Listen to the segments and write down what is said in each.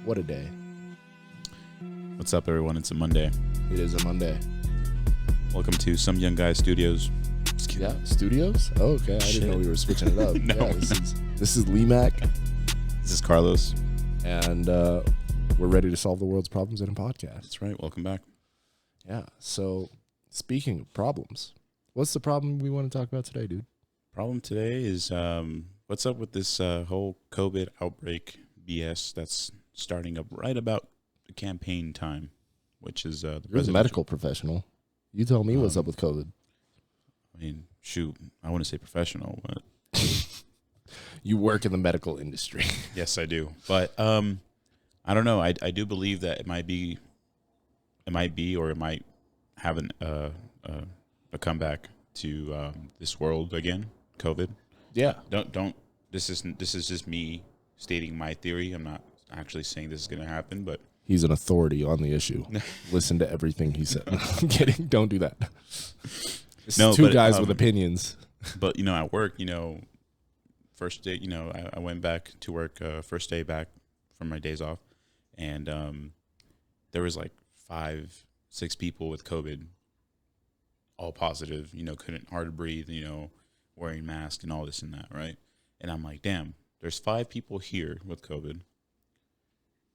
What a day. What's up, everyone? It's a Monday. It is a Monday. Welcome to SumYungGuys Studios. Yeah, studios? Oh, okay. I didn't know we were switching it up. No, yeah, this is Lemac. This is Carlos. And we're ready to solve the world's problems in a podcast. That's right. Welcome back. Yeah. So, speaking of problems, what's the problem we want to talk about today, dude? Problem today is what's up with this whole COVID outbreak BS that's starting up right about the campaign time, which is the You're a medical professional. You tell me what's up with COVID. I mean, shoot, I want to say professional, but You work in the medical industry. yes, I do. But I don't know. I do believe that it might be, or it might have a comeback to this world again. COVID. Yeah. Don't. This is just me stating my theory. I'm not actually saying this is going to happen, but He's an authority on the issue. Listen to everything he said. I'm kidding. Don't do that. It's two guys with opinions. But, at work, first day, I went back to work, first day back from my days off, and there was like 5-6 people with COVID, all positive, couldn't hardly breathe, wearing masks and all this and that, right? And I'm like, damn, there's 5 people here with COVID.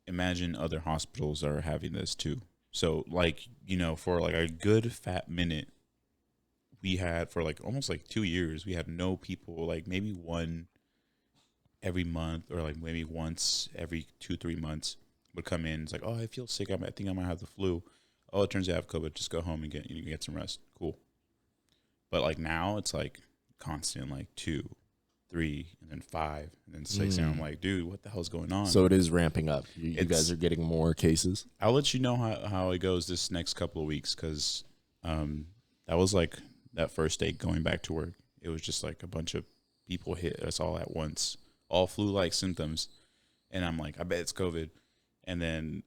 Imagine other hospitals are having this too. So, for like a good fat minute, we had for like almost like 2 years, we had no people, like maybe one every month or like maybe once every 2-3 months would come in. It's like, oh, I feel sick. I think I might have the flu. Oh, it turns out I have COVID. Just go home and get some rest. Cool. But like now it's like constant, like 2, 3, and then 5, and then 6. And I'm like, dude, what the hell's going on? So it is ramping up. You guys are getting more cases. I'll let you know how it goes this next couple of weeks, because that was like that first day going back to work. It was just like a bunch of people hit us all at once, all flu-like symptoms. And I'm like, I bet it's COVID. And then,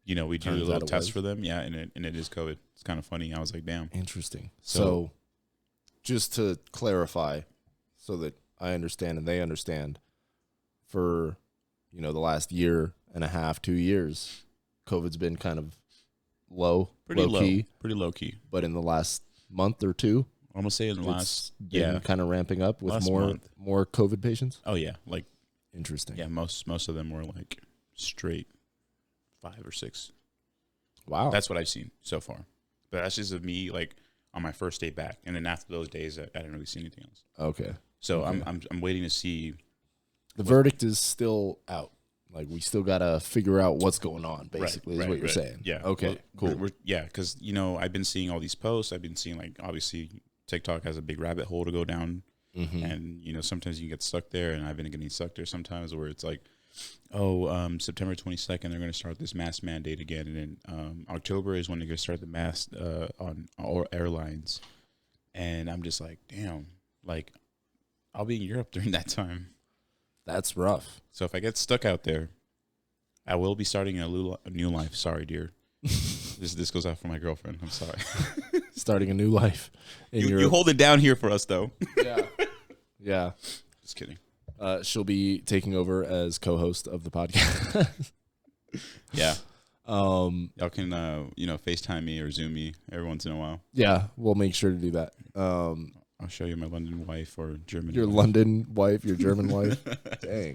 we do a little test for them. Yeah, and it is COVID. It's kind of funny. I was like, damn. Interesting. So just to clarify so that I understand and they understand, for, the last year and a half, 2 years, COVID's been kind of pretty low key. But in the last month or two, I'm gonna say in the last kind of ramping up with more COVID patients. Oh yeah, like interesting. Yeah, most of them were like straight 5 or 6. Wow, that's what I've seen so far. But that's just of me like on my first day back, and then after those days, I didn't really see anything else. Okay. So I'm waiting to see. The verdict is still out. Like, we still got to figure out what's going on, basically, is what you're saying. Yeah. Okay, cool. Because, I've been seeing all these posts. I've been seeing, like, obviously, TikTok has a big rabbit hole to go down. Mm-hmm. And, sometimes you get stuck there. And I've been getting stuck there sometimes where it's like, September 22nd, they're going to start this mask mandate again. And then October is when they're going to start the mask on all airlines. And I'm just like, damn, like, I'll be in Europe during that time. That's rough. So if I get stuck out there, I will be starting a new life. Sorry, dear. This goes out for my girlfriend. I'm sorry. Starting a new life. You hold it down here for us, though. Yeah. Just kidding. She'll be taking over as co-host of the podcast. Yeah. Y'all can FaceTime me or Zoom me every once in a while. Yeah, we'll make sure to do that. I'll show you my London wife or German. Your wife. London wife, your German wife. Dang,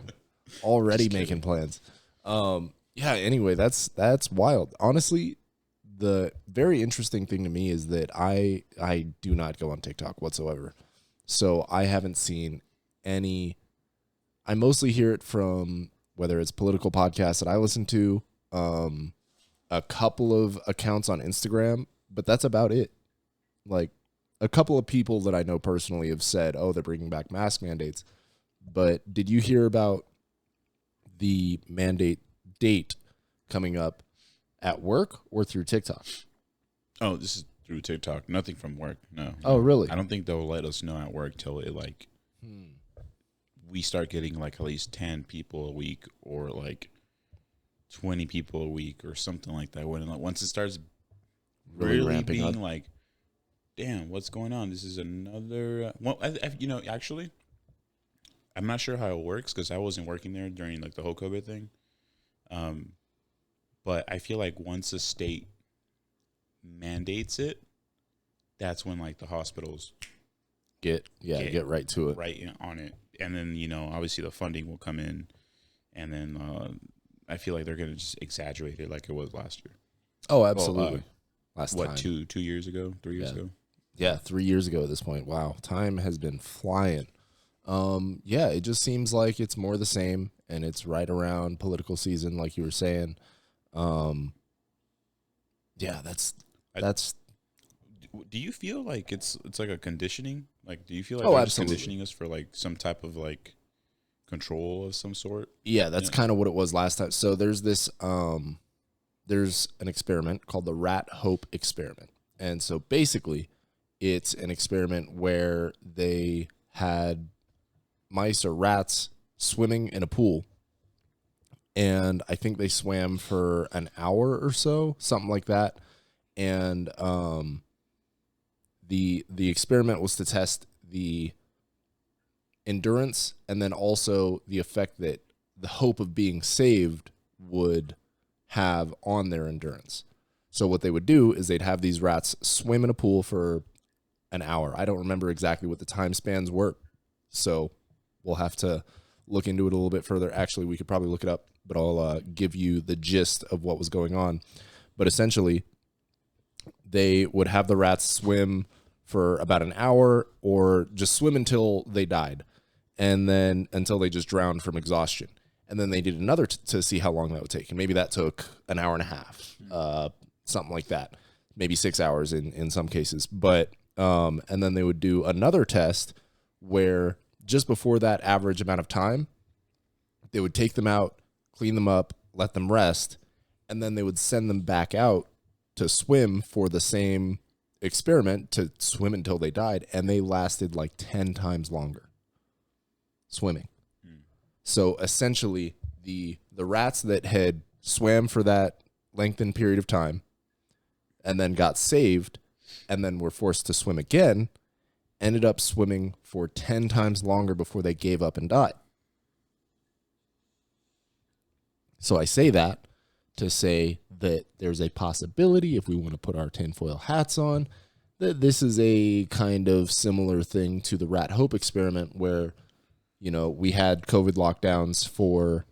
already making plans. Yeah. Anyway, that's wild. Honestly, the very interesting thing to me is that I do not go on TikTok whatsoever, so I haven't seen any. I mostly hear it from whether it's political podcasts that I listen to, a couple of accounts on Instagram, but that's about it. Like, a couple of people that I know personally have said, oh, they're bringing back mask mandates. But did you hear about the mandate date coming up at work or through TikTok? Oh, this is through TikTok. Nothing from work. No. Oh, really? I don't think they'll let us know at work till it we start getting like at least 10 people a week or like 20 people a week or something like that. When once it starts really being up, like, damn, what's going on? This is another. Well, actually, I'm not sure how it works because I wasn't working there during like the whole COVID thing. But I feel like once a state mandates it, that's when like the hospitals Get right to it. on it, and then obviously the funding will come in, and then I feel like they're gonna just exaggerate it like it was last year. Oh, absolutely. Last time. 2 years ago, 3 years ago? Yeah, 3 years ago at this point. Wow, time has been flying. Yeah, it just seems like it's more the same, and it's right around political season, like you were saying. Yeah, that's. Do you feel like it's like a conditioning? Like, do you feel like Oh, they're just absolutely. conditioning us for like some type of like control of some sort? Yeah, that's kind of what it was last time. So there's this there's an experiment called the Rat Hope experiment. And so basically it's an experiment where they had mice or rats swimming in a pool. And I think they swam for an hour or so, something like that. And the experiment was to test the endurance and then also the effect that the hope of being saved would have on their endurance. So what they would do is they'd have these rats swim in a pool for an hour. I don't remember exactly what the time spans were, so we'll have to look into it a little bit further. Actually, we could probably look it up, but I'll give you the gist of what was going on. But essentially, they would have the rats swim for about an hour or just swim until they died, and then until they just drowned from exhaustion. And then they did another to see how long that would take. And maybe that took an hour and a half, something like that. Maybe 6 hours in some cases. But and then they would do another test where just before that average amount of time, they would take them out, clean them up, let them rest, and then they would send them back out to swim for the same experiment, to swim until they died. And they lasted like 10 times longer swimming. So essentially, the rats that had swam for that lengthened period of time and then got saved and then were forced to swim again ended up swimming for 10 times longer before they gave up and died. So I say that to say that there's a possibility, if we want to put our tinfoil hats on, that this is a kind of similar thing to the Rat Hope experiment where we had COVID lockdowns for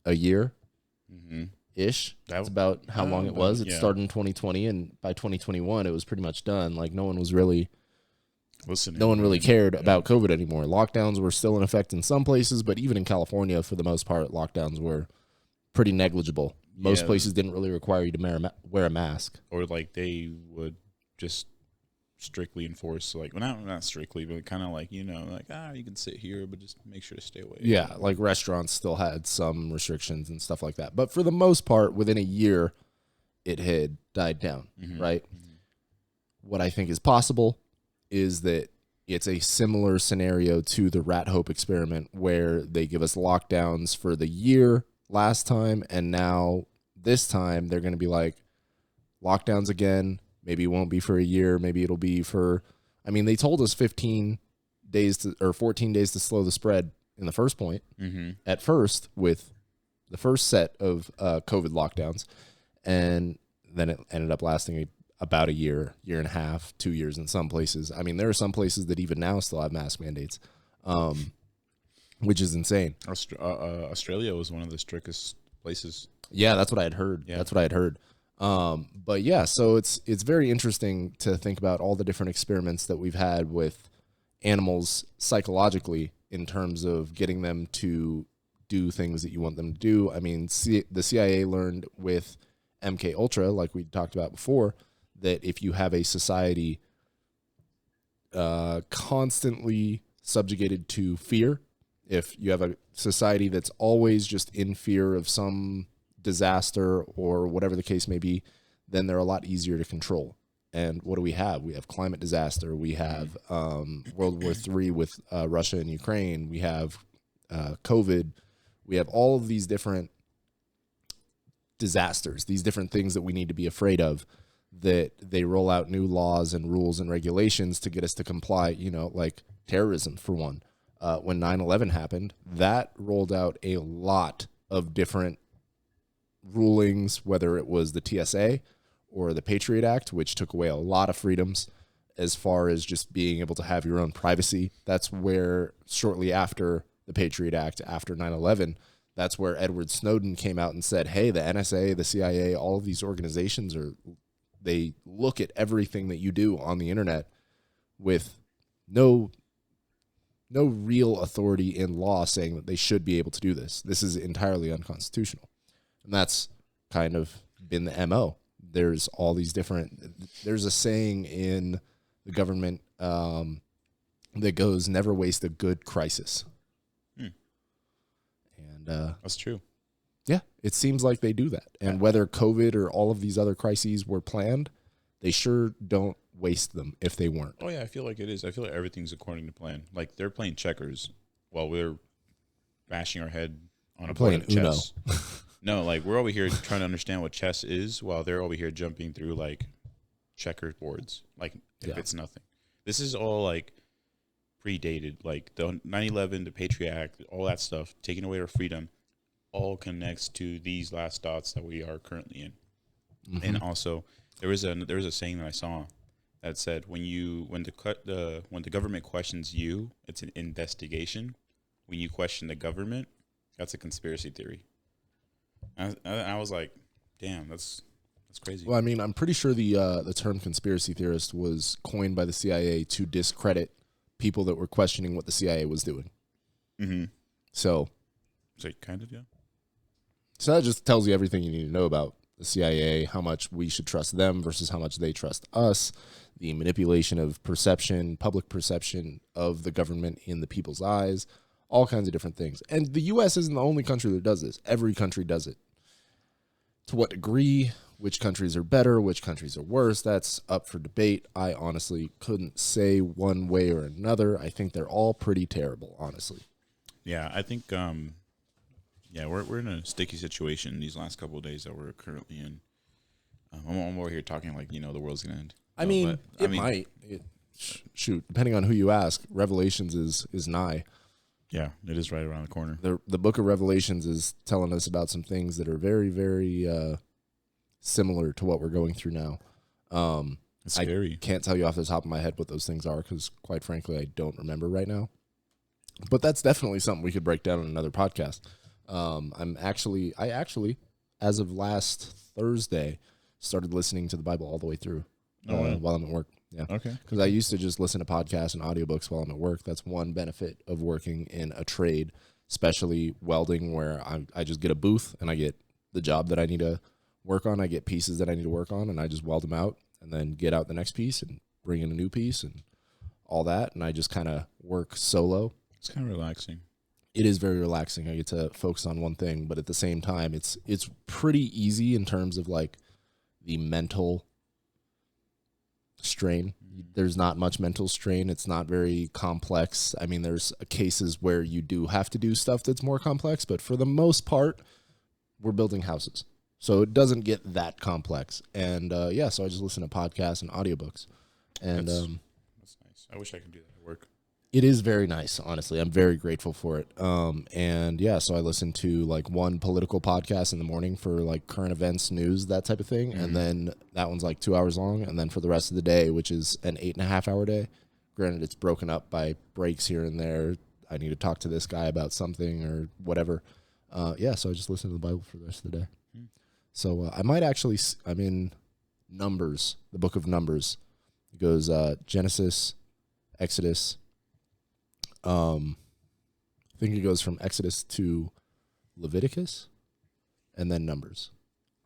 a year-ish. That's about how long it was. It started in 2020, and by 2021, it was pretty much done. Like, no one really cared about COVID anymore. Lockdowns were still in effect in some places, but even in California, for the most part, lockdowns were pretty negligible. Most places didn't really require you to wear a mask. Or, like, they would just strictly enforce, like, well, not strictly, but kind of like, you can sit here, but just make sure to stay away. Yeah, like restaurants still had some restrictions and stuff like that. But for the most part, within a year, it had died down, right? Mm-hmm. What I think is possible is that it's a similar scenario to the Rat Hope experiment where they give us lockdowns for the year last time, and now this time they're going to be like, lockdowns again. Maybe it won't be for a year. Maybe it'll be for, they told us 15 days or 14 days to slow the spread in the first point, at first, with the first set of COVID lockdowns. And then it ended up lasting about a year, year and a half, 2 years in some places. There are some places that even now still have mask mandates, which is insane. Australia was one of the strictest places. Yeah, that's what I had heard. Yeah. That's what I had heard. But yeah, so it's very interesting to think about all the different experiments that we've had with animals psychologically in terms of getting them to do things that you want them to do. The CIA learned with MK Ultra, like we talked about before, that if you have a society constantly subjugated to fear, if you have a society that's always just in fear of some disaster or whatever the case may be, then they're a lot easier to control. And what do we have? We have climate disaster. We have World War III with Russia and Ukraine. We have COVID. We have all of these different disasters, these different things that we need to be afraid of, that they roll out new laws and rules and regulations to get us to comply, like terrorism, for one. when 9/11 happened, that rolled out a lot of different rulings, whether it was the TSA or the Patriot Act, which took away a lot of freedoms as far as just being able to have your own privacy. That's where shortly after the Patriot Act, after 9/11, that's where Edward Snowden came out and said, hey, the NSA, the CIA, all of these organizations they look at everything that you do on the internet with no real authority in law saying that they should be able to do this. This is entirely unconstitutional. And that's kind of been the MO. There's all these there's a saying in the government that goes, never waste a good crisis. And that's true. Yeah, it seems like they do that. And whether COVID or all of these other crises were planned, they sure don't waste them if they weren't. Oh, yeah, I feel like it is. I feel like everything's according to plan. Like, they're playing checkers while we're bashing our head on a board of chess. No, like, we're over here trying to understand what chess is while they're over here jumping through, like, checker boards. Like, if it's nothing. This is all, like, predated. Like, the 9/11, the Patriot Act, all that stuff, taking away our freedom, all connects to these last dots that we are currently in. Mm-hmm. And also, there was a saying that I saw that said, when the government questions you, it's an investigation. When you question the government, that's a conspiracy theory. I was like, damn, that's crazy. Well, I mean, I'm pretty sure the term conspiracy theorist was coined by the CIA to discredit people that were questioning what the CIA was doing. Mm-hmm. So kind of, yeah. So that just tells you everything you need to know about the CIA, how much we should trust them versus how much they trust us, the manipulation of perception, public perception of the government in the people's eyes, all kinds of different things. And the U.S. isn't the only country that does this. Every country does it. To what degree, which countries are better, which countries are worse, that's up for debate. I honestly couldn't say one way or another. I think they're all pretty terrible, honestly. Yeah, I think we're in a sticky situation these last couple of days that we're currently in. I'm over here talking like, the world's going to end. I mean, it might. Shoot, depending on who you ask, Revelations is nigh. Yeah, it is right around the corner. The book of Revelations is telling us about some things that are very, very similar to what we're going through now. It's scary. I can't tell you off the top of my head what those things are because, quite frankly, I don't remember right now. But that's definitely something we could break down in another podcast. I actually, as of last Thursday, started listening to the Bible all the way through while I'm at work. Yeah. Okay. Because I used to just listen to podcasts and audiobooks while I'm at work. That's one benefit of working in a trade, especially welding, where I just get a booth and I get the job that I need to work on. I get pieces that I need to work on, and I just weld them out and then get out the next piece and bring in a new piece and all that. And I just kind of work solo. It's kind of relaxing. It is very relaxing. I get to focus on one thing, but at the same time, it's pretty easy in terms of like the mental strain. There's not much mental strain. It's not very complex. I mean, there's cases where you do have to do stuff that's more complex, but for the most part, we're building houses. So it doesn't get that complex. And so I just listen to podcasts and audiobooks. And that's nice. I wish I could do that at work. It is very nice, honestly. I'm very grateful for it. So I listen to like one political podcast in the morning for like current events, news, that type of thing. Mm-hmm. And then that one's like 2 hours long. And then for the rest of the day, which is an 8.5 hour day, granted it's broken up by breaks here and there. I need to talk to this guy about something or whatever. So I just listen to the Bible for the rest of the day. Mm-hmm. So I'm in Numbers, the book of Numbers. It goes Genesis, Exodus. I think it goes from Exodus to Leviticus and then Numbers.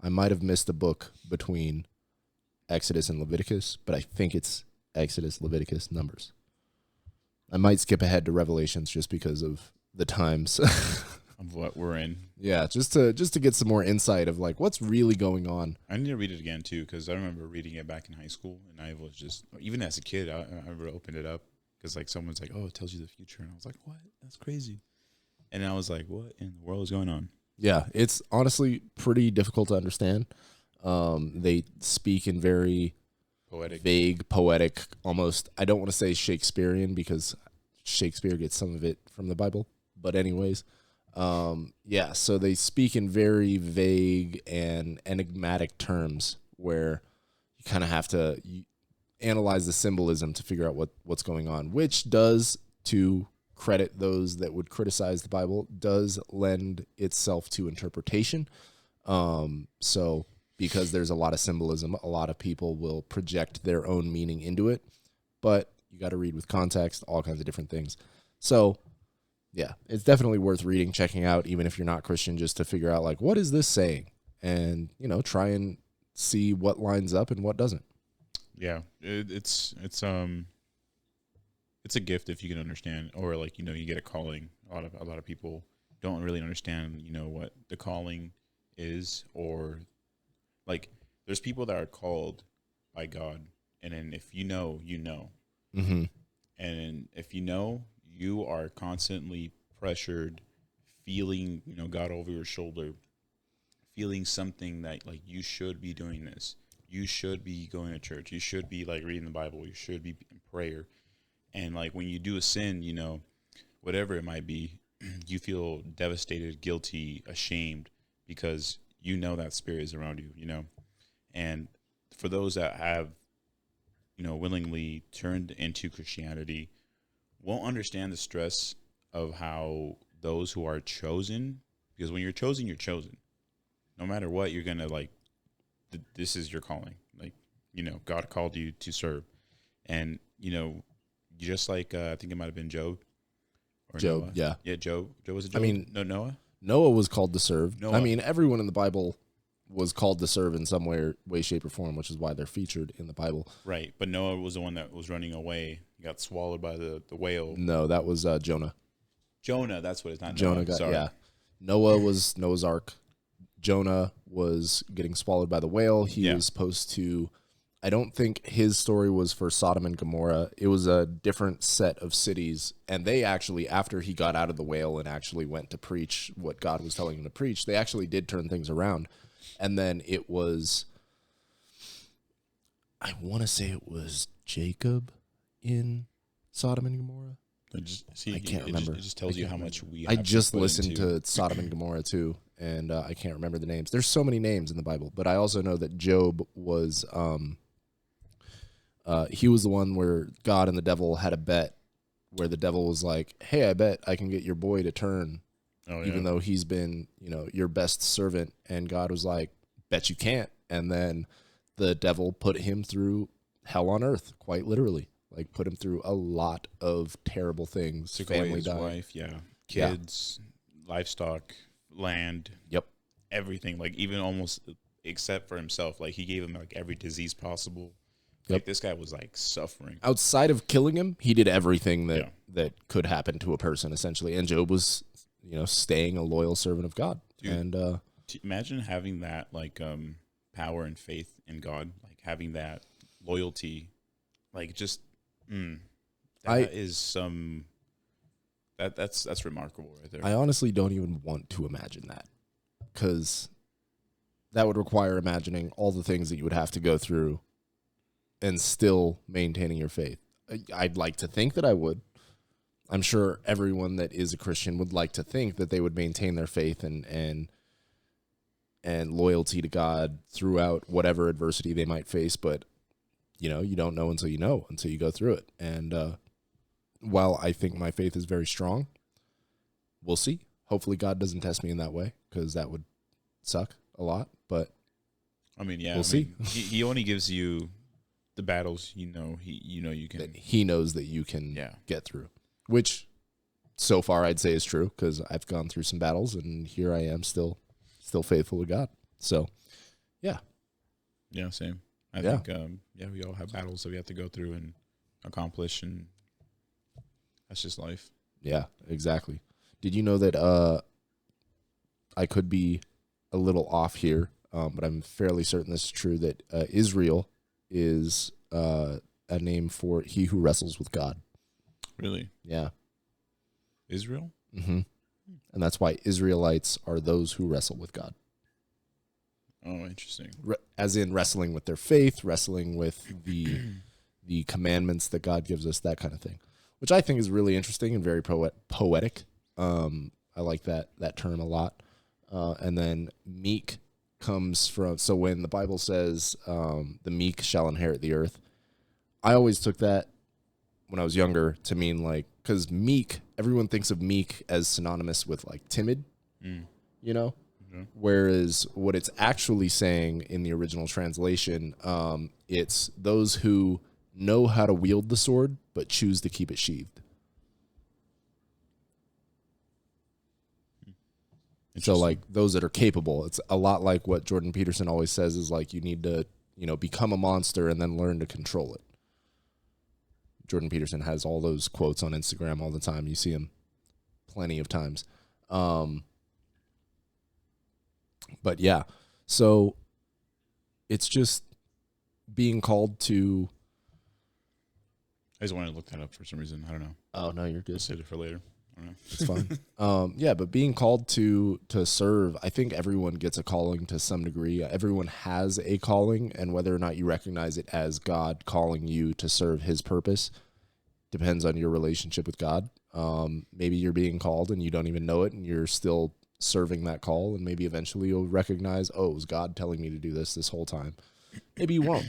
I might have missed a book between Exodus and Leviticus, but I think it's Exodus, Leviticus, Numbers. I might skip ahead to Revelations just because of the times of what we're in. Yeah, just to get some more insight of like what's really going on. I need to read it again too because I remember reading it back in high school, and I was just, even as a kid, I opened it up. Because, like, someone's like, oh, it tells you the future. And I was like, what? That's crazy. And I was like, what in the world is going on? Yeah, it's honestly pretty difficult to understand. They speak in very poetic, vague, poetic, almost, I don't want to say Shakespearean because Shakespeare gets some of it from the Bible. But anyways, yeah, so they speak in very vague and enigmatic terms where you kind of have to analyze the symbolism to figure out what's going on, which does, to credit those that would criticize the Bible, does lend itself to interpretation. So because there's a lot of symbolism, a lot of people will project their own meaning into it, but you got to read with context, all kinds of different things. So yeah, it's definitely worth reading, checking out, even if you're not Christian, just to figure out, like, what is this saying? And, try and see what lines up and what doesn't. Yeah, it's a gift if you can understand, or like, you get a calling. A lot of people don't really understand, what the calling is, or like there's people that are called by God, and then if you know, Mm-hmm. and if you are constantly pressured, feeling, God over your shoulder, feeling something that like you should be doing this, you should be going to church, you should be like reading the Bible, you should be in prayer. And like when you do a sin, whatever it might be, you feel devastated, guilty, ashamed, because that spirit is around you, And for those that have, willingly turned into Christianity, won't understand the stress of how those who are chosen, because when you're chosen, no matter what, you're going to like, this is your calling. Like, God called you to serve. And, just like, I think it might've been Job or Job. Noah. Yeah. Yeah. Job. Was it Job? I mean, no, Noah. Noah was called to serve. Noah. I mean, everyone in the Bible was called to serve in some way, shape, or form, which is why they're featured in the Bible. Right. But Noah was the one that was running away. He got swallowed by the whale. No, that was Jonah. Jonah, that's what it's not. Jonah Noah. Sorry. yeah. Noah was Noah's Ark. Jonah was getting swallowed by the whale. He was supposed to, I don't think his story was for Sodom and Gomorrah. It was a different set of cities. And they actually, after he got out of the whale and actually went to preach what God was telling him to preach, they actually did turn things around. And then it was, I want to say it was Jacob in Sodom and Gomorrah. I can't remember. It just tells you how much we have I just to listened to Sodom and Gomorrah too, and I can't remember the names. There's so many names in the Bible, but I also know that Job was, he was the one where God and the devil had a bet, where the devil was like, "Hey, I bet I can get your boy to turn, even though he's been, your best servant." And God was like, "Bet you can't." And then the devil put him through hell on earth, quite literally. Like, put him through a lot of terrible things. Took Family away his died. wife, kids, livestock, land, everything. Like, even almost except for himself. Like, he gave him like every disease possible. Like, this guy was like suffering. Outside of killing him, he did everything that could happen to a person, essentially. And Job was, staying a loyal servant of God. Dude, and imagine having that like power and faith in God, like having that loyalty, like just. That's remarkable right there. I honestly don't even want to imagine that, because that would require imagining all the things that you would have to go through and still maintaining your faith. I'd like to think that I would. I'm sure everyone that is a Christian would like to think that they would maintain their faith and loyalty to God throughout whatever adversity they might face, but you don't know until you go through it. And while I think my faith is very strong, we'll see. Hopefully God doesn't test me in that way, because that would suck a lot. But I mean, we'll see. He only gives you the battles you can. That he knows that you can get through, which so far I'd say is true, because I've gone through some battles and here I am still faithful to God. So yeah, same. I think, we all have battles that we have to go through and accomplish, and that's just life. Yeah, exactly. Did you know that I could be a little off here, but I'm fairly certain this is true, that Israel is a name for he who wrestles with God? Really? Yeah. Israel? Mm-hmm. And that's why Israelites are those who wrestle with God. Oh, interesting. As in wrestling with their faith, wrestling with the commandments that God gives us, that kind of thing. which I think is really interesting and very poetic. I like that term a lot. And then meek comes from, so when the Bible says the meek shall inherit the earth, I always took that when I was younger to mean like, because meek, everyone thinks of meek as synonymous with like timid, you know? Mm-hmm. Whereas what it's actually saying in the original translation, it's those who know how to wield the sword, but choose to keep it sheathed. So like those that are capable, it's a lot like what Jordan Peterson always says is like, you need to, become a monster and then learn to control it. Jordan Peterson has all those quotes on Instagram all the time. You see him plenty of times. But yeah, so it's just being called to. I just wanted to look that up for some reason. I don't know. Oh, no, you're good. I'll save it for later. I don't know. It's fine. Yeah, but being called to serve, I think everyone gets a calling to some degree. Everyone has a calling, and whether or not you recognize it as God calling you to serve his purpose depends on your relationship with God. Maybe you're being called and you don't even know it, and you're still serving that call, and maybe eventually you'll recognize, oh, it was God telling me to do this whole time. Maybe you won't.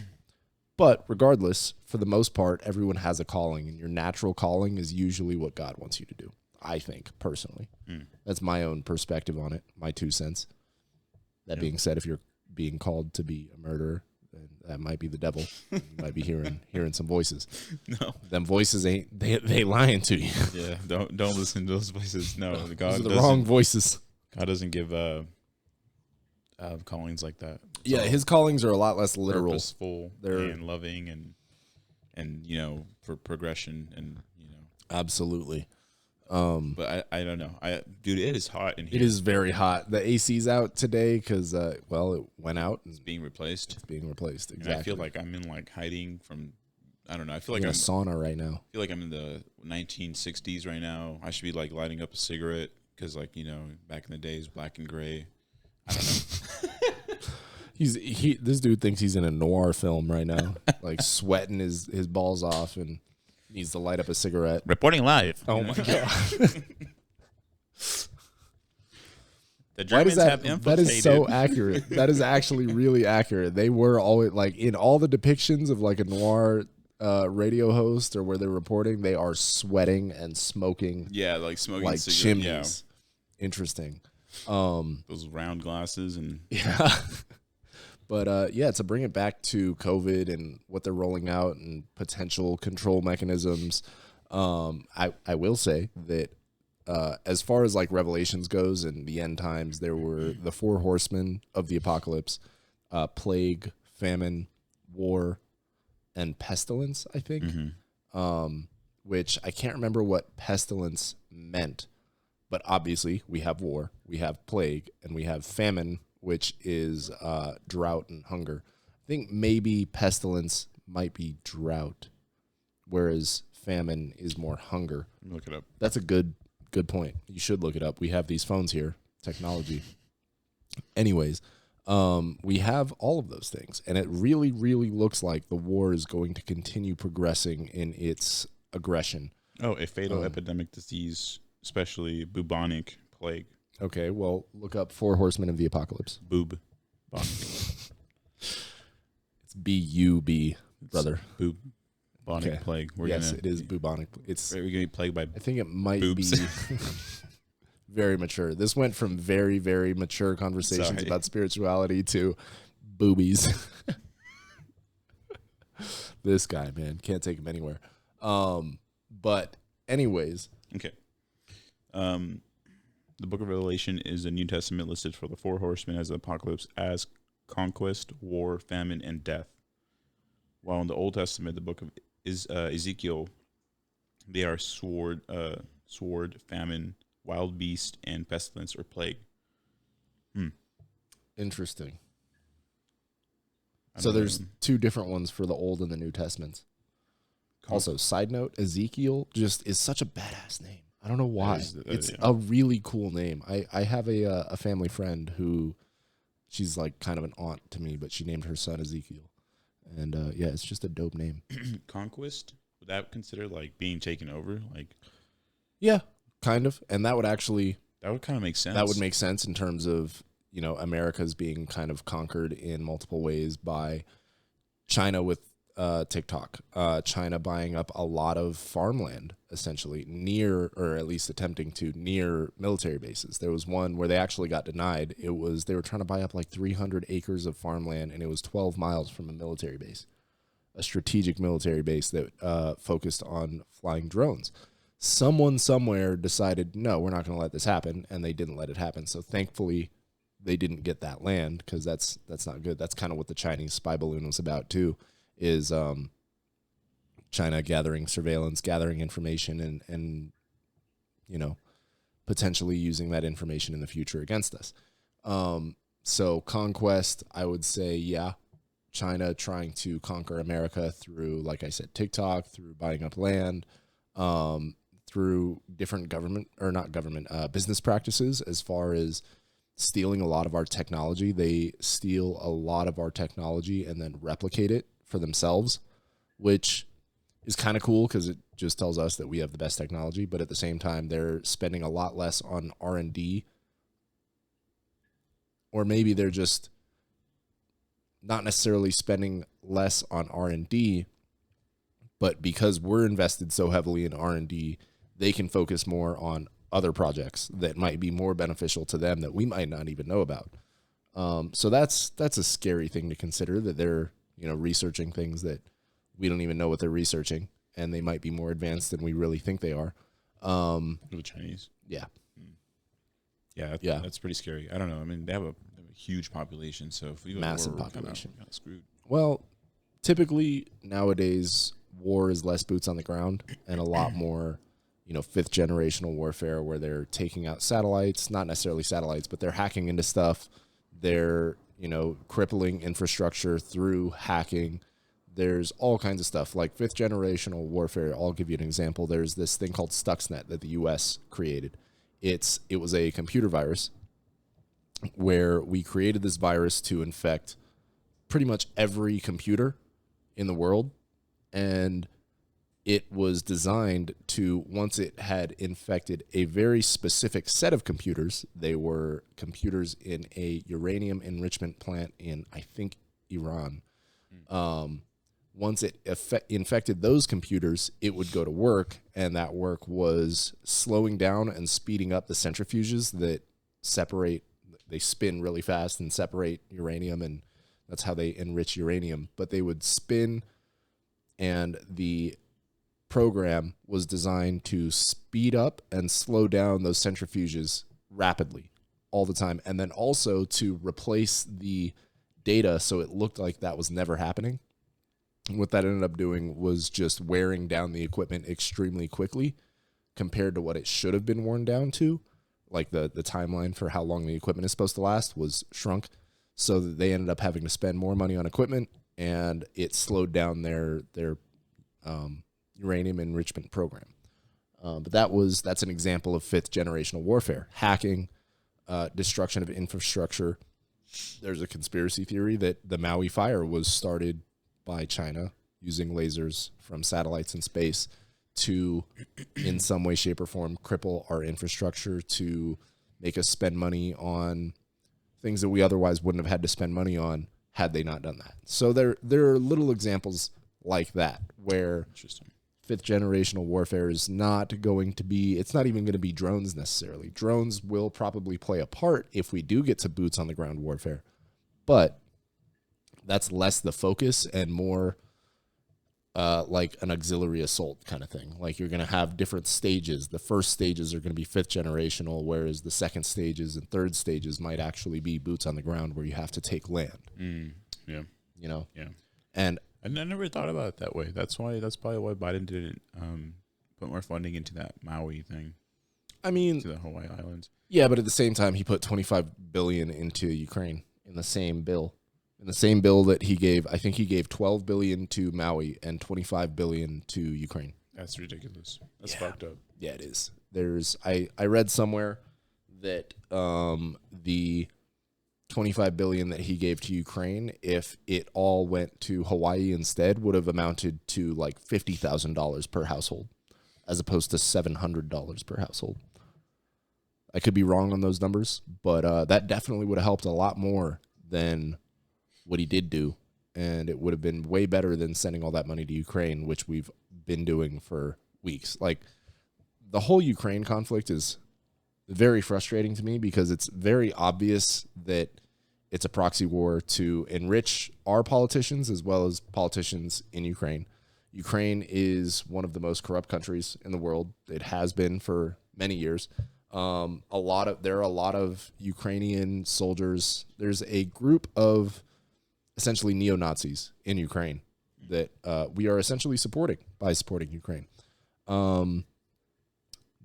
But regardless, for the most part, everyone has a calling, and your natural calling is usually what God wants you to do. I think, personally. That's my own perspective on it, my 2 cents. That being said, if you're being called to be a murderer, then that might be the devil. You might be hearing some voices. No. Them voices they lying to you. Yeah, don't listen to those voices. No, God Those are the wrong voices. God doesn't give callings like that. It's Yeah, his callings are a lot less literal. Purposeful and loving and for progression and Absolutely. But I don't know. Dude, it is hot in here. It is very hot. The AC's out today because it went out. It's being replaced. It's being replaced. Exactly. And I feel like I'm in hiding from. I don't know. I feel like I'm I'm in a sauna right now. I feel like I'm in the 1960s right now. I should be lighting up a cigarette because back in the days, black and gray. I don't know. This dude thinks he's in a noir film right now, sweating his balls off and needs to light up a cigarette. Reporting live. Oh my god. The Germans have that infiltrated. is so accurate. That is actually really accurate. They were always in all the depictions of a noir radio host or where they're reporting, they are sweating and smoking. Yeah, smoking chimneys. Yeah. Interesting. Those round glasses and yeah. But to bring it back to COVID and what they're rolling out and potential control mechanisms, I will say that as far as Revelations goes and the end times, there were the 4 horsemen of the apocalypse: plague, famine, war, and pestilence, I think. Mm-hmm. Which I can't remember what pestilence meant, but obviously we have war, we have plague, and we have famine, which is drought and hunger. I think maybe pestilence might be drought, whereas famine is more hunger. Look it up. That's a good point. You should look it up. We have these phones here, technology. Anyways, we have all of those things, and it really, really looks like the war is going to continue progressing in its aggression. Oh, a fatal epidemic disease, especially bubonic plague. Okay, well, look up 4 horsemen of the apocalypse. Boob. It's B-U-B, brother. Bubonic plague. It is bubonic. We're going to be plagued by I think it might boobs. be very mature. This went from very, very mature conversations about spirituality to boobies. This guy, man, can't take him anywhere. But anyways. Okay. The book of Revelation is the New Testament listed for the 4 horsemen as the apocalypse as conquest, war, famine, and death. While in the Old Testament, the book of Ezekiel, they are sword, famine, wild beast, and pestilence or plague. Interesting. So there's 2 different ones for the Old and the New Testaments. Also, side note, Ezekiel just is such a badass name. I don't know why. It's a really cool name. I have a family friend who, she's kind of an aunt to me, but she named her son Ezekiel. And it's just a dope name. Conquest with that consider like being taken over? Like, Yeah, kind of. And that would kind of make sense. That would make sense in terms of, America's being kind of conquered in multiple ways by China with TikTok, China buying up a lot of farmland, essentially near, or at least attempting to, near military bases. There was one where they actually got denied. They were trying to buy up like 300 acres of farmland, and it was 12 miles from a military base, a strategic military base that focused on flying drones. Someone somewhere decided, no, we're not going to let this happen, and they didn't let it happen. So thankfully, they didn't get that land, because that's not good. That's kind of what the Chinese spy balloon was about too, is China gathering surveillance, gathering information, and potentially using that information in the future against us. So conquest, I would say, yeah, China trying to conquer America through, like I said, TikTok, through buying up land, through different business practices, as far as stealing a lot of our technology. They steal a lot of our technology and then replicate it for themselves, which is kind of cool because it just tells us that we have the best technology. But at the same time, they're spending a lot less on R&D, or maybe they're just not necessarily spending less on R&D, but because we're invested so heavily in R&D, they can focus more on other projects that might be more beneficial to them that we might not even know about. So that's a scary thing to consider, that they're researching things that we don't even know what they're researching, and they might be more advanced than we really think they are. The Chinese, yeah, that's pretty scary. I don't know. I mean, they have a huge population, so if we go massive to war, population, we're kind of screwed. Well, typically nowadays war is less boots on the ground and a lot more, fifth generational warfare, where they're taking out satellites, not necessarily satellites, but they're hacking into stuff. They're, crippling infrastructure through hacking. There's all kinds of stuff like fifth generational warfare. I'll give you an example. There's this thing called Stuxnet that the US created. It was a computer virus where we created this virus to infect pretty much every computer in the world. And it was designed to, once it had infected a very specific set of computers, they were computers in a uranium enrichment plant in, I think, Iran. Once it infected those computers, it would go to work, and that work was slowing down and speeding up the centrifuges that they spin really fast and separate uranium, and that's how they enrich uranium. But they would spin, and the program was designed to speed up and slow down those centrifuges rapidly all the time, and then also to replace the data so it looked like that was never happening. What that ended up doing was just wearing down the equipment extremely quickly compared to what it should have been worn down to. Like the timeline for how long the equipment is supposed to last was shrunk, so that they ended up having to spend more money on equipment, and it slowed down their uranium enrichment program. But that's an example of fifth generational warfare: hacking, destruction of infrastructure. There's a conspiracy theory that the Maui fire was started by China using lasers from satellites in space to, in some way, shape, or form, cripple our infrastructure to make us spend money on things that we otherwise wouldn't have had to spend money on had they not done that. So there are little examples like that where fifth generational warfare is not going to be, it's not even going to be drones necessarily. Drones will probably play a part if we do get to boots on the ground warfare, but that's less the focus and more like an auxiliary assault kind of thing. Like, you're going to have different stages. The first stages are going to be fifth generational, whereas the second stages and third stages might actually be boots on the ground, where you have to take land. Yeah. Yeah. And I never thought about it that way. That's probably why Biden didn't put more funding into that Maui thing. I mean, to the Hawaii Islands. Yeah, but at the same time, he put $25 billion into Ukraine in the same bill. In the same bill that he gave, I think he gave $12 billion to Maui and $25 billion to Ukraine. That's ridiculous. That's fucked up. Yeah, it is. I read somewhere that the $25 $25 billion that he gave to Ukraine, if it all went to Hawaii instead, would have amounted to like $50,000 per household, as opposed to $700 per household. I could be wrong on those numbers, but that definitely would have helped a lot more than what he did do, and it would have been way better than sending all that money to Ukraine, which we've been doing for weeks. Like, the whole Ukraine conflict is very frustrating to me because it's very obvious that it's a proxy war to enrich our politicians as well as politicians in Ukraine. Ukraine is one of the most corrupt countries in the world. It has been for many years. There are a lot of Ukrainian soldiers. There's a group of essentially neo-Nazis in Ukraine that we are essentially supporting by supporting Ukraine.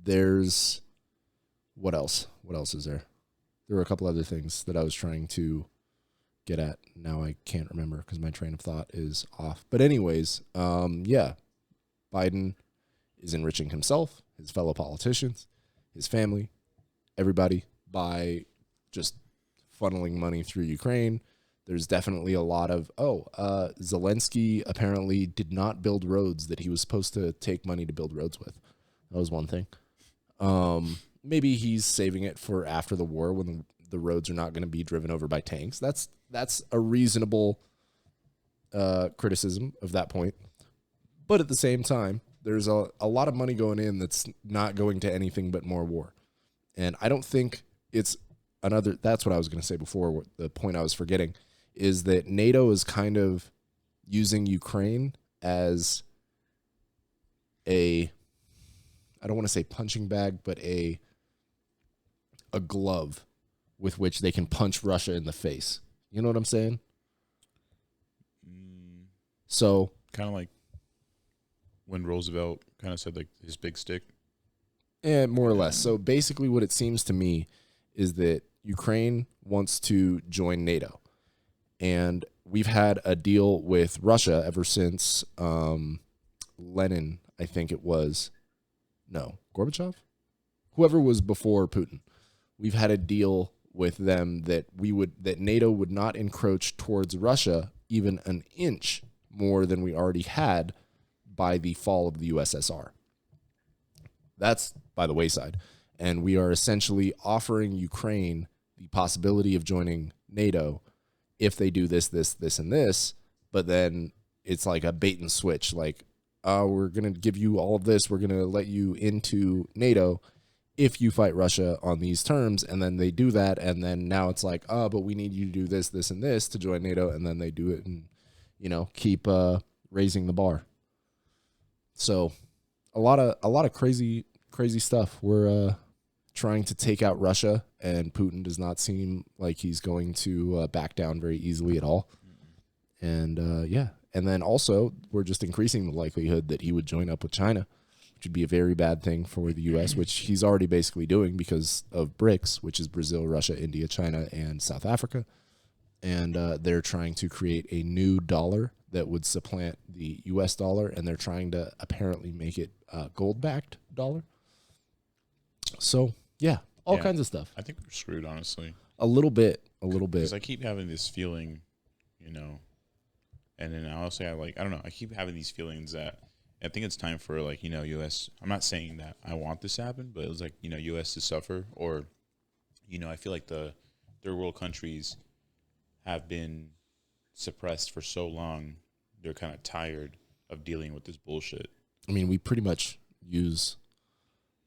There's what else? What else is there? There were a couple other things that I was trying to get at. Now I can't remember because my train of thought is off. But anyways, yeah, Biden is enriching himself, his fellow politicians, his family, everybody by just funneling money through Ukraine. There's definitely a lot of, Zelensky apparently did not build roads that he was supposed to take money to build roads with. That was one thing. Maybe he's saving it for after the war when the roads are not going to be driven over by tanks. That's a reasonable criticism of that point. But at the same time, there's a lot of money going in that's not going to anything but more war. And I don't think it's another. That's what I was going to say before. The point I was forgetting is that NATO is kind of using Ukraine as I don't want to say punching bag, but a glove with which they can punch Russia in the face. You know what I'm saying? So kind of like when Roosevelt kind of said like his big stick. Yeah, more or less. So basically what it seems to me is that Ukraine wants to join NATO. And we've had a deal with Russia ever since Lenin, I think it was. No, Gorbachev? Whoever was before Putin. We've had a deal with them that NATO would not encroach towards Russia even an inch more than we already had by the fall of the USSR. That's by the wayside. And we are essentially offering Ukraine the possibility of joining NATO if they do this, and this. But then it's like a bait and switch. Like, we're going to give you all of this. We're going to let you into NATO if you fight Russia on these terms. And then they do that. And then now it's like, but we need you to do this, and this to join NATO. And then they do it and, keep raising the bar. So a lot of crazy stuff. We're trying to take out Russia, and Putin does not seem like he's going to back down very easily at all. And yeah. And then also, we're just increasing the likelihood that he would join up with China, which would be a very bad thing for the U.S., which he's already basically doing because of BRICS, which is Brazil, Russia, India, China, and South Africa. And they're trying to create a new dollar that would supplant the U.S. dollar, and they're trying to apparently make it a gold-backed dollar. So, yeah, all kinds of stuff. I think we're screwed, honestly. A little bit. Because I keep having this feeling, and then honestly, I don't know. I keep having these feelings that I think it's time for, U.S. I'm not saying that I want this to happen, but it was like, U.S. to suffer. Or, I feel like the third world countries have been suppressed for so long. They're kind of tired of dealing with this bullshit. I mean, we pretty much use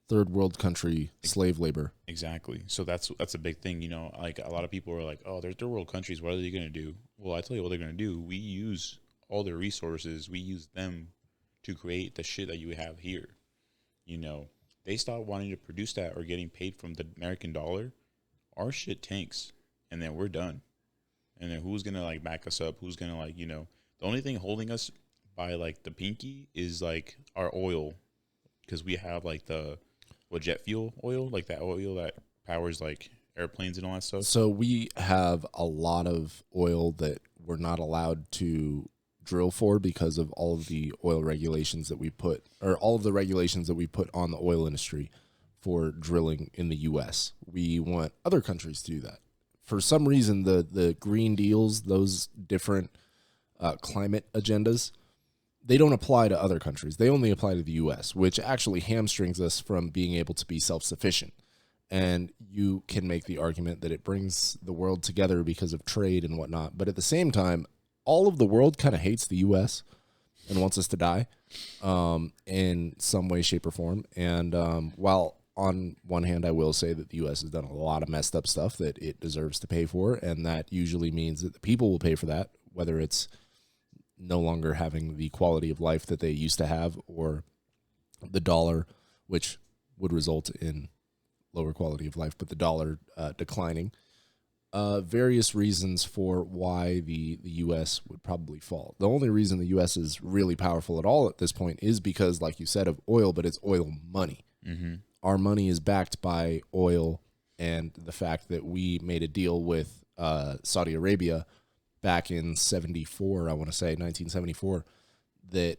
third world country slave labor. Exactly. So that's a big thing. Like a lot of people are like, oh, they're third world countries. What are they going to do? Well, I tell you what they're going to do. We use all their resources. We use them to create the shit that you have here. They stop wanting to produce that or getting paid from the American dollar. Our shit tanks, and then we're done. And then who's going to back us up? Who's going to the only thing holding us by the pinky is our oil, because we have jet fuel oil, that oil that powers airplanes and all that stuff. So we have a lot of oil that we're not allowed to drill for because of all of the oil regulations that we put, or all of the regulations that we put on the oil industry for drilling in the U.S. We want other countries to do that for some reason, the green deals, those different climate agendas, they don't apply to other countries. They only apply to the U.S., which actually hamstrings us from being able to be self-sufficient. And you can make the argument that it brings the world together because of trade and whatnot. But at the same time, all of the world kind of hates the U.S. and wants us to die in some way, shape, or form. And while on one hand, I will say that the U.S. has done a lot of messed up stuff that it deserves to pay for, and that usually means that the people will pay for that, whether it's no longer having the quality of life that they used to have, or the dollar, which would result in lower quality of life, but the dollar declining. Various reasons for why the U.S. would probably fall. The only reason the U.S. is really powerful at all at this point is because, like you said, of oil, but it's oil money. Mm-hmm. Our money is backed by oil, and the fact that we made a deal with Saudi Arabia back in 74, I want to say 1974, that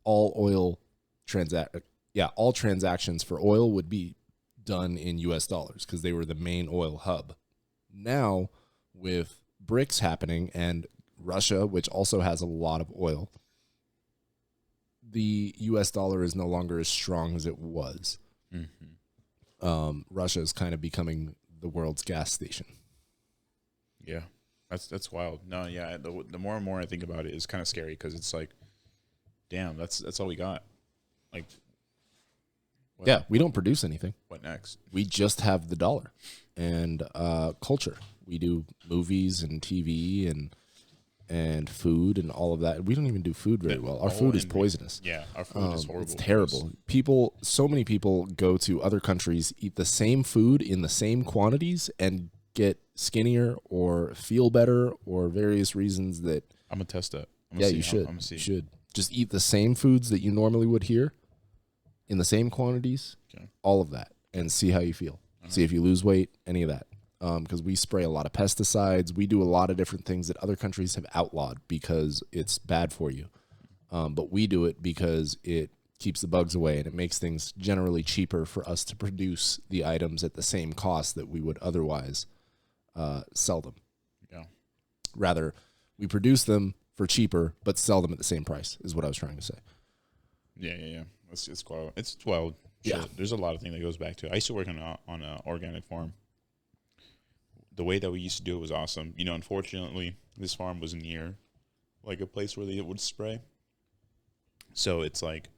all transactions for oil would be done in U.S. dollars because they were the main oil hub. Now, with BRICS happening and Russia, which also has a lot of oil, the U.S. dollar is no longer as strong as it was. Mm-hmm. Russia is kind of becoming the world's gas station. Yeah, that's wild. No, yeah, the more and more I think about it, it's kind of scary because it's like, damn, that's all we got. Like, we don't produce anything. What next? We just have the dollar and culture. We do movies and TV and food and all of that. We don't even do food very well. Our food is poisonous. Yeah, our food is horrible. It's terrible. So many people go to other countries, eat the same food in the same quantities, and get skinnier or feel better or various reasons that. I'm gonna test that. You should. You should just eat the same foods that you normally would here in the same quantities, all of that, and see how you feel. See if you lose weight, any of that. Because we spray a lot of pesticides. We do a lot of different things that other countries have outlawed because it's bad for you. But we do it because it keeps the bugs away, and it makes things generally cheaper for us to produce the items at the same cost that we would otherwise sell them. Yeah. Rather, we produce them for cheaper, but sell them at the same price, is what I was trying to say. Yeah. It's wild. It's wild. Yeah. There's a lot of things that goes back to it. I used to work on an organic farm. The way that we used to do it was awesome. You know, unfortunately, this farm was near like a place where they would spray. So it's like,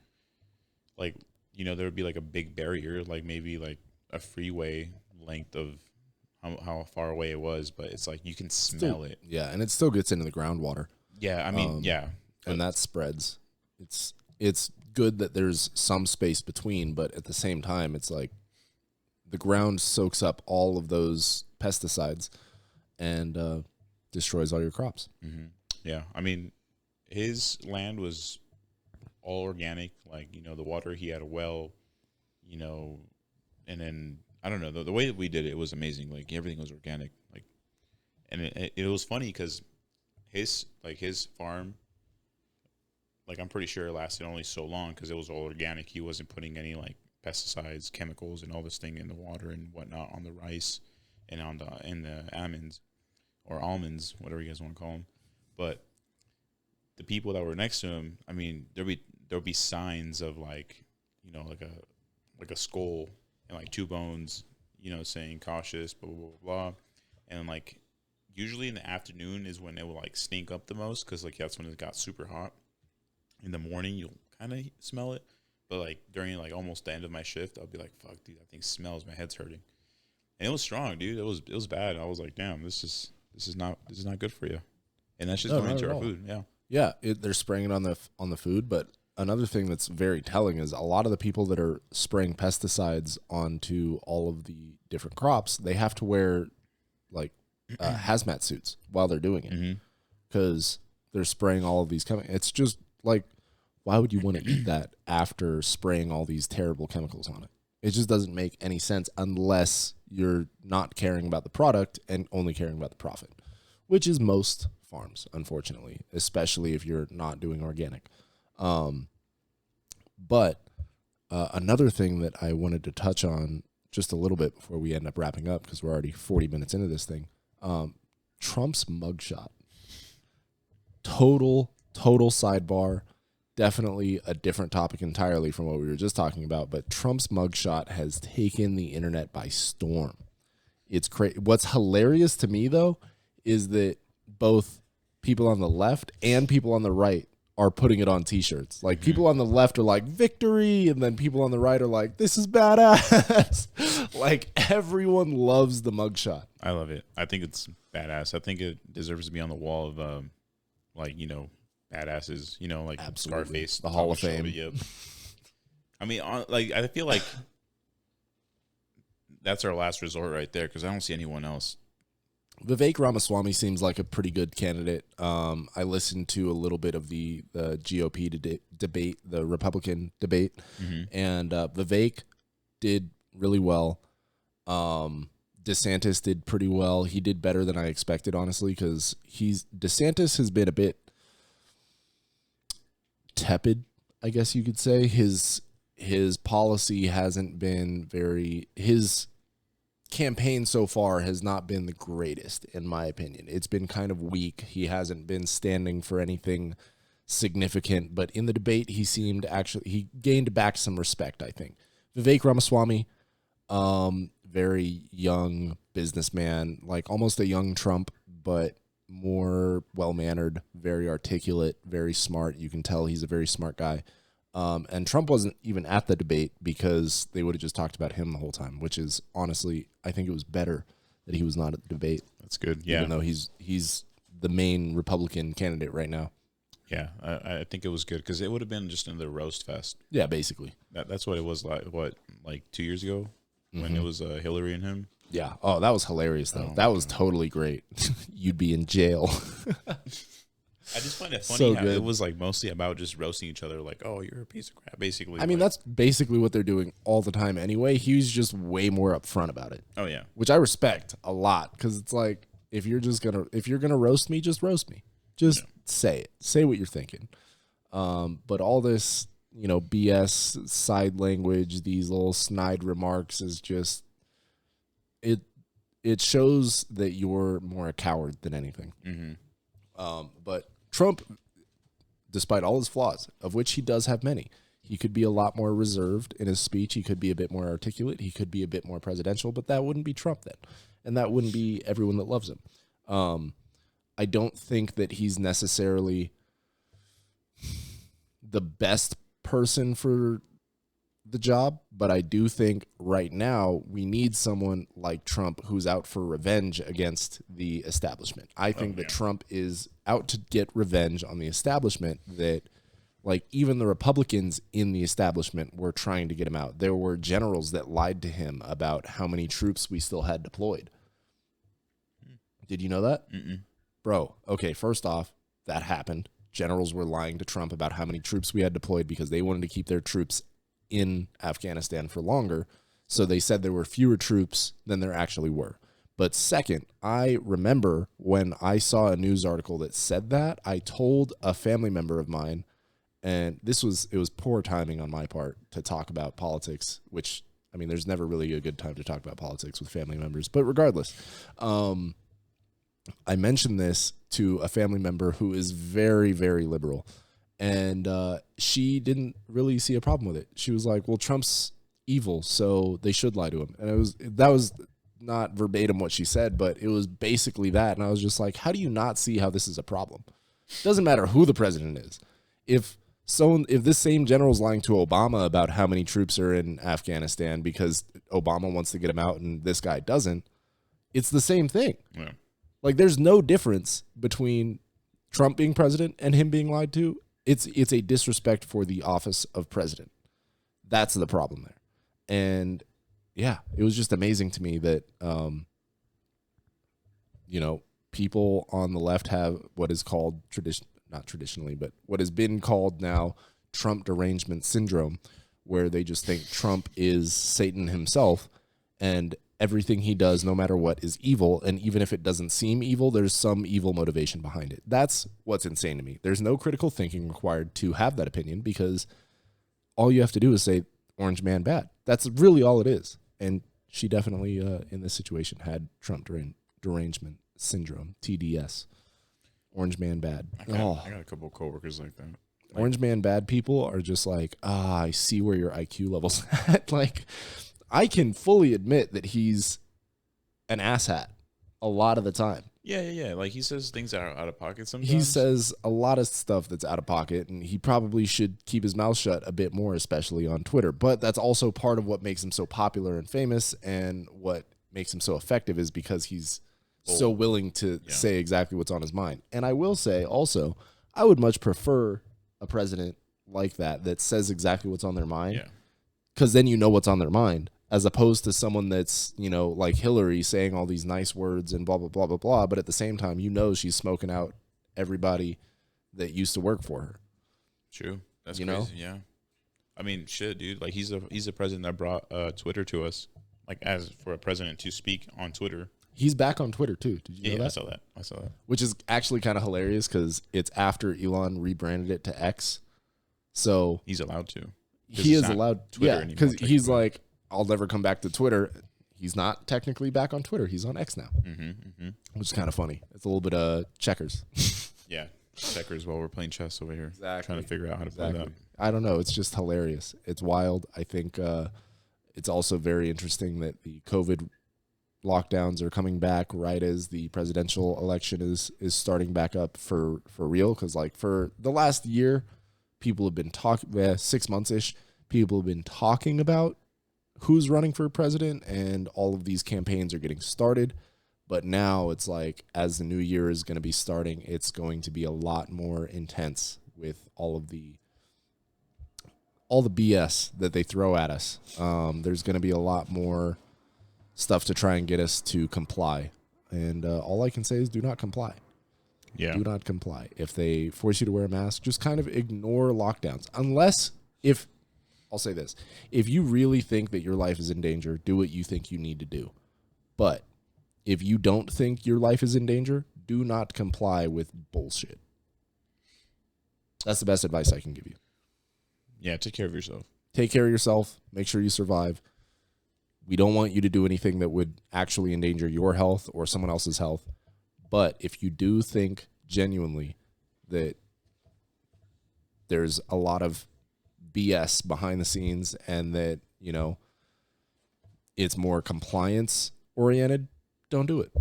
you know, there would be like a big barrier, like maybe like a freeway length of how far away it was, but it's like you can smell it. Yeah, and it still gets into the groundwater. Yeah, I mean, and that spreads. It's good that there's some space between, but at the same time, it's like the ground soaks up all of those pesticides and destroys all your crops. Mm-hmm. Yeah, I mean, his land was all organic. Like, you know, the water, he had a well, you know, and then I don't know, the way that we did it was amazing. Like, everything was organic. Like, and it was funny because his farm, like, I'm pretty sure it lasted only so long because it was all organic. He wasn't putting any like pesticides, chemicals, and all this thing in the water and whatnot on the rice and in the almonds or almonds, whatever you guys want to call them. But the people that were next to him, I mean, there'll be signs of like, you know, like a skull and like two bones, you know, saying cautious, blah, blah, blah, blah. And like usually in the afternoon is when it will like stink up the most because like that's when it got super hot. In the morning, you'll kind of smell it. But like during like almost the end of my shift, I'll be like, fuck, dude, that thing smells. My head's hurting. And it was strong, dude. It was bad. I was like, damn, this is not good for you. And that's just going into our food. Yeah. Yeah, they're spraying it on the food, but another thing that's very telling is a lot of the people that are spraying pesticides onto all of the different crops, they have to wear like hazmat suits while they're doing it because they're spraying all of these chemicals. It's just like, why would you want to eat that after spraying all these terrible chemicals on it? It just doesn't make any sense unless you're not caring about the product and only caring about the profit, which is most farms, unfortunately, especially if you're not doing organic. But another thing that I wanted to touch on just a little bit before we end up wrapping up, because we're already 40 minutes into this thing, Trump's mugshot. Total sidebar. Definitely a different topic entirely from what we were just talking about, but Trump's mugshot has taken the internet by storm. It's crazy. What's hilarious to me, though, is that both people on the left and people on the right are putting it on T-shirts. Like, people on the left are like, victory, and then people on the right are like, this is badass. Like, everyone loves the mugshot. I love it. I think it's badass. I think it deserves to be on the wall of, like, you know, badasses, you know, like Absolutely. Scarface, The Hall of Fame. Yep. I mean, like, I feel like that's our last resort right there, because I don't see anyone else. Vivek Ramaswamy seems like a pretty good candidate. I listened to a little bit of the GOP debate, the Republican debate, and Vivek did really well. DeSantis did pretty well. He did better than I expected, honestly, because DeSantis has been a bit tepid, I guess you could say. His policy hasn't been his campaign so far has not been the greatest, in my opinion. It's been kind of weak. He hasn't been standing for anything significant, but in the debate, he gained back some respect, I think. Vivek Ramaswamy, very young businessman, like almost a young Trump, but more well-mannered, very articulate, very smart. You can tell he's a very smart guy. And Trump wasn't even at the debate because they would have just talked about him the whole time, which is honestly, I think it was better that he was not at the debate. That's good. Yeah. Even though he's the main Republican candidate right now. Yeah, I think it was good because it would have been just another roast fest. Yeah, basically. That's what it was like 2 years ago when it was Hillary and him. Yeah. Oh, that was hilarious, though. That was totally great. You'd be in jail. I just find it funny So how good. it was like mostly about just roasting each other, like, oh, you're a piece of crap, basically. I mean, that's basically what they're doing all the time anyway. He was just way more upfront about it. Oh, yeah. Which I respect a lot, because it's like, if you're gonna roast me, just roast me. Just say it. Say what you're thinking. But all this, BS side language, these little snide remarks is just it shows that you're more a coward than anything. But Trump, despite all his flaws, of which he does have many, he could be a lot more reserved in his speech. He could be a bit more articulate. He could be a bit more presidential, but that wouldn't be Trump then. And that wouldn't be everyone that loves him. I don't think that he's necessarily the best person for the job, but I do think right now we need someone like Trump who's out for revenge against the establishment. I think that Trump is out to get revenge on the establishment, that like even the Republicans in the establishment were trying to get him out. There were generals that lied to him about how many troops we still had deployed. Did you know that? Bro, okay, first off, that happened. Generals were lying to Trump about how many troops we had deployed because they wanted to keep their troops in Afghanistan for longer. So they said there were fewer troops than there actually were. But second, I remember when I saw a news article that said that, I told a family member of mine, and it was poor timing on my part to talk about politics, which, I mean, there's never really a good time to talk about politics with family members. But regardless, I mentioned this to a family member who is very, very liberal, and she didn't really see a problem with it. She was like, well, Trump's evil, so they should lie to him. And that was not verbatim what she said, but it was basically that. And I was just like, how do you not see how this is a problem? It doesn't matter who the president is. If this same general's lying to Obama about how many troops are in Afghanistan because Obama wants to get him out and this guy doesn't, it's the same thing. Yeah. Like, there's no difference between Trump being president and him being lied to. It's a disrespect for the office of president. That's the problem there. And yeah, it was just amazing to me that, people on the left have what is called not traditionally, but what has been called now Trump derangement syndrome, where they just think Trump is Satan himself and everything he does, no matter what, is evil. And even if it doesn't seem evil, there's some evil motivation behind it. That's what's insane to me. There's no critical thinking required to have that opinion, because all you have to do is say, orange man bad. That's really all it is. And she definitely, in this situation, had Trump derangement syndrome, TDS. Orange man bad. I got a couple of coworkers like that. Like, Orange man bad people are just like, I see where your IQ level's at. Like, I can fully admit that he's an asshat a lot of the time. Yeah. Like, he says things that are out of pocket sometimes. He says a lot of stuff that's out of pocket, and he probably should keep his mouth shut a bit more, especially on Twitter. But that's also part of what makes him so popular and famous, and what makes him so effective is because he's so willing to say exactly what's on his mind. And I will say also, I would much prefer a president like that says exactly what's on their mind, because then you know what's on their mind, as opposed to someone that's, like Hillary saying all these nice words and blah, blah, blah, blah, blah. But at the same time, she's smoking out everybody that used to work for her. True. That's crazy. Yeah. I mean, shit, dude. Like, he's a president that brought Twitter to us. Like, as for a president to speak on Twitter. He's back on Twitter, too. Did you know that? I saw that. Which is actually kind of hilarious because it's after Elon rebranded it to X. So he's allowed to. He is allowed. Twitter because he's like, I'll never come back to Twitter. He's not technically back on Twitter. He's on X now, which is kind of funny. It's a little bit of checkers. Yeah, checkers while we're playing chess over here. Exactly. Trying to figure out how to play that. I don't know. It's just hilarious. It's wild. I think it's also very interesting that the COVID lockdowns are coming back right as the presidential election is starting back up for real. Because like for the last year, people have been talking, 6 months-ish, people have been talking about who's running for president, and all of these campaigns are getting started. But now it's like, as the new year is going to be starting, it's going to be a lot more intense with all the BS that they throw at us. There's going to be a lot more stuff to try and get us to comply. And all I can say is do not comply. Yeah. Do not comply. If they force you to wear a mask, just kind of ignore lockdowns. I'll say this. If you really think that your life is in danger, do what you think you need to do. But if you don't think your life is in danger, do not comply with bullshit. That's the best advice I can give you. Yeah, take care of yourself. Take care of yourself. Make sure you survive. We don't want you to do anything that would actually endanger your health or someone else's health. But if you do think genuinely that there's a lot of BS behind the scenes and that, it's more compliance oriented, don't do it.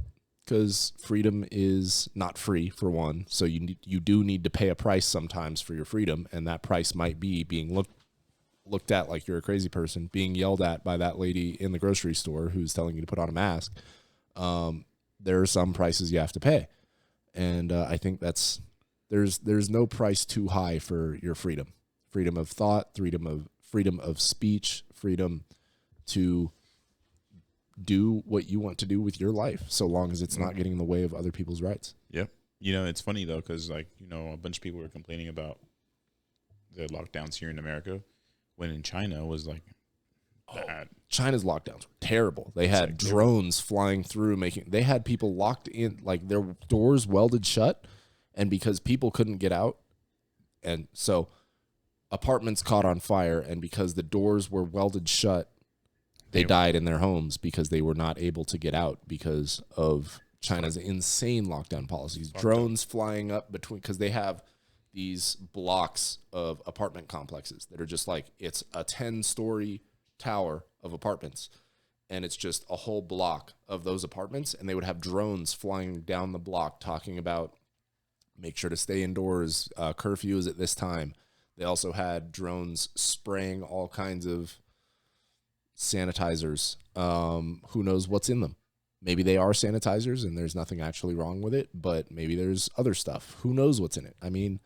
Because freedom is not free, for one. So you do need to pay a price sometimes for your freedom, and that price might be being looked at like you're a crazy person, being yelled at by that lady in the grocery store who's telling you to put on a mask. There are some prices you have to pay, and I think there's no price too high for your freedom. Freedom of thought, freedom of speech, freedom to do what you want to do with your life, so long as it's not getting in the way of other people's rights. Yep. It's funny though, because a bunch of people were complaining about the lockdowns here in America, when in China was like bad. China's lockdowns were terrible. They had drones flying through, they had people locked in, like their doors welded shut, and because people couldn't get out, and so apartments caught on fire, and because the doors were welded shut, they died in their homes because they were not able to get out because of China's insane lockdown policies. Drones flying up between, because they have these blocks of apartment complexes that are just like, it's a 10-story tower of apartments, and it's just a whole block of those apartments, and they would have drones flying down the block talking about, make sure to stay indoors, curfew is at this time. They also had drones spraying all kinds of sanitizers. Who knows what's in them? Maybe they are sanitizers and there's nothing actually wrong with it, but maybe there's other stuff. Who knows what's in it? I mean,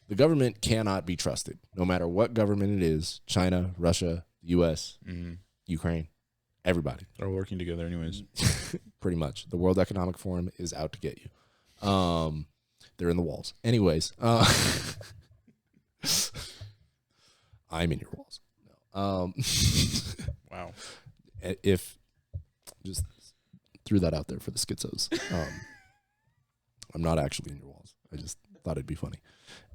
the government cannot be trusted, no matter what government it is. China, Russia, U.S., Ukraine, everybody. They're all working together anyways. Pretty much. The World Economic Forum is out to get you. They're in the walls. Anyways, I'm in your walls. No. Wow. If just threw that out there for the schizos. I'm not actually in your walls. I just thought it'd be funny.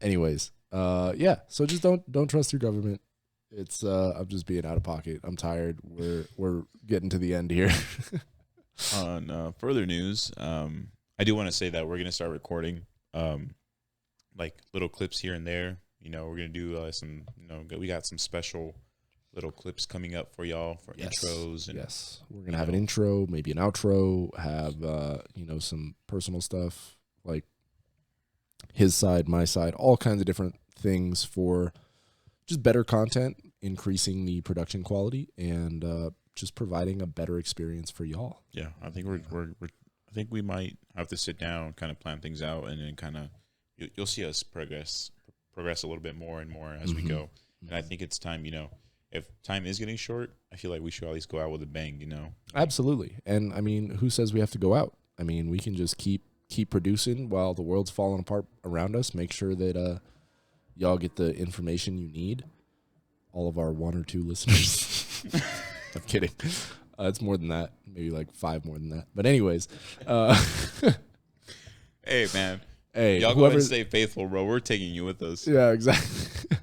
Anyways, yeah. So just don't trust your government. It's I'm just being out of pocket. I'm tired. We're getting to the end here. On further news, I do want to say that we're gonna start recording, like little clips here and there. You know, we're gonna do some. You know, we got some special little clips coming up for y'all for intros. And, yes, we're gonna have an intro, maybe an outro. Have some personal stuff like his side, my side, all kinds of different things for just better content, increasing the production quality, and just providing a better experience for y'all. Yeah, I think I think we might have to sit down, kind of plan things out, and then kind of you'll see us progress a little bit more and more as we go. And I think it's time, if time is getting short, I feel like we should at least go out with a bang, Absolutely. And I mean, who says we have to go out? I mean, we can just keep producing while the world's falling apart around us. Make sure that y'all get the information you need. All of our 1 or 2 listeners. I'm kidding. It's more than that. Maybe like 5 more than that. But anyways. Hey, man. Hey, y'all go ahead and stay faithful, bro. We're taking you with us. Yeah, exactly.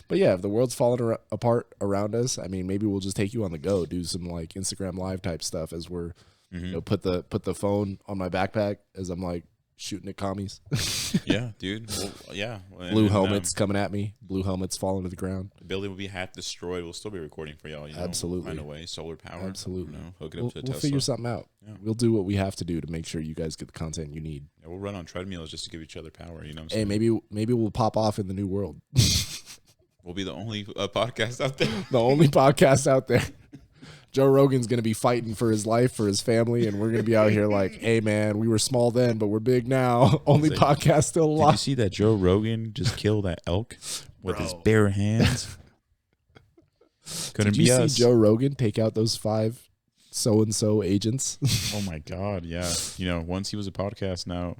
But yeah, if the world's falling apart around us, I mean, maybe we'll just take you on the go, do some like Instagram Live type stuff as we're, put the phone on my backpack as I'm like shooting at commies. Yeah, dude. Well, yeah. Blue helmets coming at me. Blue helmets falling to the ground. The building will be half destroyed. We'll still be recording for y'all. Absolutely. Find a way. Solar power. Absolutely. Hook it up to a Tesla. We'll figure something out. Yeah. We'll do what we have to do to make sure you guys get the content you need. Yeah, we'll run on treadmills just to give each other power. You know what Hey, I'm saying? maybe we'll pop off in the new world. We'll be the only podcast out there. The only podcast out there. Joe Rogan's going to be fighting for his life, for his family, and we're going to be out here like, hey, man, we were small then, but we're big now. Only podcast still alive. Did you see that Joe Rogan just killed that elk with his bare hands? Couldn't Did be you us. see Joe Rogan take out those 5 so-and-so agents? Oh, my God, yeah. Once he was a podcast, now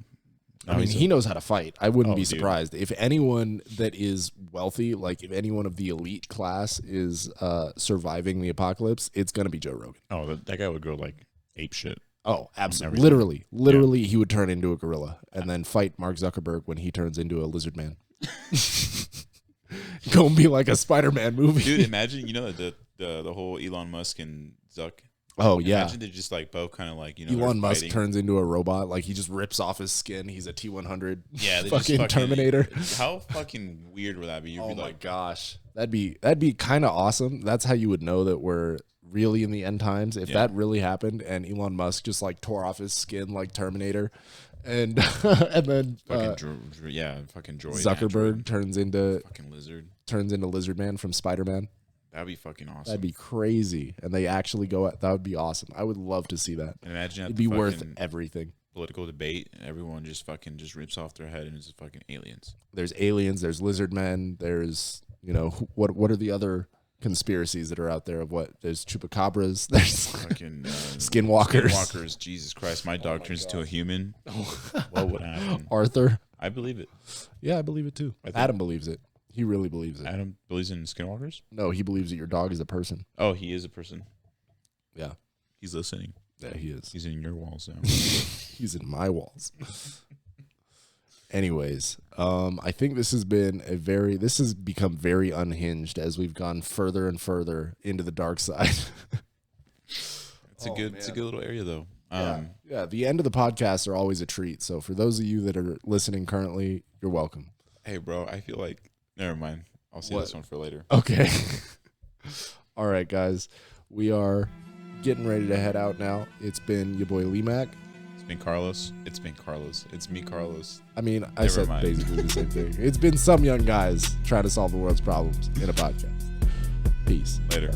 I mean, he knows how to fight. I wouldn't be dude. surprised. If anyone that is wealthy, like if anyone of the elite class is surviving the apocalypse, it's going to be Joe Rogan. Oh, that guy would go like ape shit. Oh, absolutely. Literally, he would turn into a gorilla and then fight Mark Zuckerberg when he turns into a lizard man. Go and be like a Spider-Man movie. Dude, imagine, the whole Elon Musk and Zuck. Oh, yeah. Imagine they're just like both kind of like, Elon Musk turns into a robot. Like he just rips off his skin. He's a T-100 they fucking Terminator. How fucking weird would that be? Oh, my gosh. That'd be kind of awesome. That's how you would know that we're really in the end times. If that really happened and Elon Musk just like tore off his skin like Terminator and then fucking droid Zuckerberg turns into Lizard Man from Spider-Man. That'd be fucking awesome. That'd be crazy. And they actually go at that would be awesome. I would love to see that. And imagine it'd be worth everything. Political debate, everyone just rips off their head and it's fucking aliens. There's aliens, there's lizard men, there's what are the other conspiracies that are out there of what? There's chupacabras, there's fucking skinwalkers. Skinwalkers, Jesus Christ, my dog turns into a human. What would happen? Arthur. I believe it. Yeah, I believe it too. Adam believes it. He really believes it. Adam believes in skinwalkers? No, he believes that your dog is a person. Oh, he is a person. Yeah. He's listening. Yeah, he is. He's in your walls now. He's in my walls. Anyways, I think this has become very unhinged as we've gone further and further into the dark side. It's a good little area though. Yeah, the end of the podcasts are always a treat. So for those of you that are listening currently, you're welcome. Hey, bro, I feel like never mind. I'll save this one for later. Okay. All right, guys. We are getting ready to head out now. It's been your boy Lemac. It's been Carlos. It's been Carlos. It's me, Carlos. I mean, I said basically the same thing. It's been some young guys trying to solve the world's problems in a podcast. Peace. Later.